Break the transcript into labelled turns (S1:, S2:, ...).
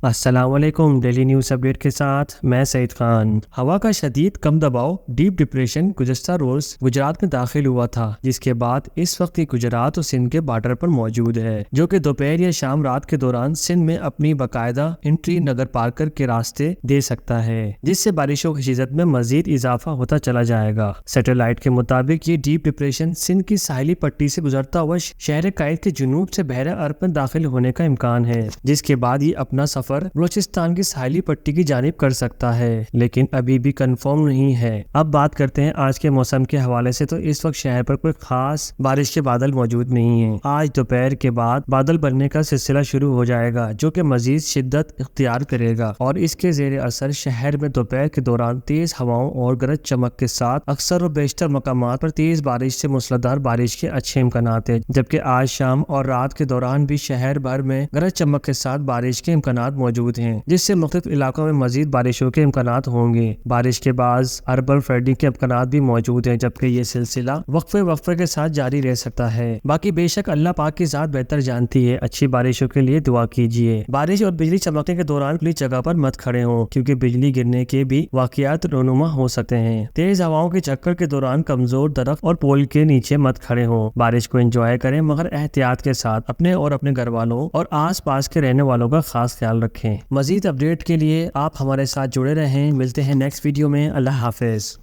S1: السلام علیکم، daily news update کے ساتھ میں سعید خان۔ ہوا کا شدید کم دباؤ ڈیپ ڈپریشن گزشتہ روز گجرات میں داخل ہوا تھا، جس کے بعد اس وقت یہ گجرات اور سندھ کے بارڈر پر موجود ہے، جو کہ دوپہر یا شام رات کے دوران سندھ میں اپنی باقاعدہ انٹری نگر پارکر کے راستے دے سکتا ہے، جس سے بارشوں کی شدت میں مزید اضافہ ہوتا چلا جائے گا۔ سیٹلائٹ کے مطابق یہ ڈیپ ڈپریشن سندھ کی ساحلی پٹی سے گزرتا ہوا شہر قائد کے جنوب سے بحیرہ عرب میں داخل ہونے کا امکان ہے، جس کے بعد یہ اپنا سفر بلوچستان کی ساحلی پٹی کی جانب کر سکتا ہے، لیکن ابھی بھی کنفرم نہیں ہے۔ اب بات کرتے ہیں آج کے موسم کے حوالے سے، تو اس وقت شہر پر کوئی خاص بارش کے بادل موجود نہیں ہیں۔ آج دوپہر کے بعد بادل بننے کا سلسلہ شروع ہو جائے گا، جو کہ مزید شدت اختیار کرے گا، اور اس کے زیر اثر شہر میں دوپہر کے دوران تیز ہوائوں اور گرج چمک کے ساتھ اکثر و بیشتر مقامات پر تیز بارش سے موسلادھار بارش کے اچھے امکانات ہیں، جبکہ آج شام اور رات کے دوران بھی شہر بھر میں گرج چمک کے ساتھ بارش کے امکانات موجود ہیں، جس سے مختلف علاقوں میں مزید بارشوں کے امکانات ہوں گے۔ بارش کے بعد اربن فلڈنگ کے امکانات بھی موجود ہیں، جبکہ یہ سلسلہ وقفے کے ساتھ جاری رہ سکتا ہے۔ باقی بے شک اللہ پاک کی ذات بہتر جانتی ہے۔ اچھی بارشوں کے لیے دعا کیجیے۔ بارش اور بجلی چمکنے کے دوران کھلی جگہ پر مت کھڑے ہوں، کیونکہ بجلی گرنے کے بھی واقعات رونما ہو سکتے ہیں۔ تیز ہواؤں کے چکر کے دوران کمزور درخت اور پول کے نیچے مت کھڑے ہوں۔ بارش کو انجوائے کریں، مگر احتیاط کے ساتھ۔ اپنے اور اپنے گھر والوں اور آس پاس کے رہنے والوں کا خاص خیال رکھیں۔ مزید اپڈیٹ کے لیے آپ ہمارے ساتھ جڑے رہیں۔ ملتے ہیں نیکسٹ ویڈیو میں۔ اللہ حافظ۔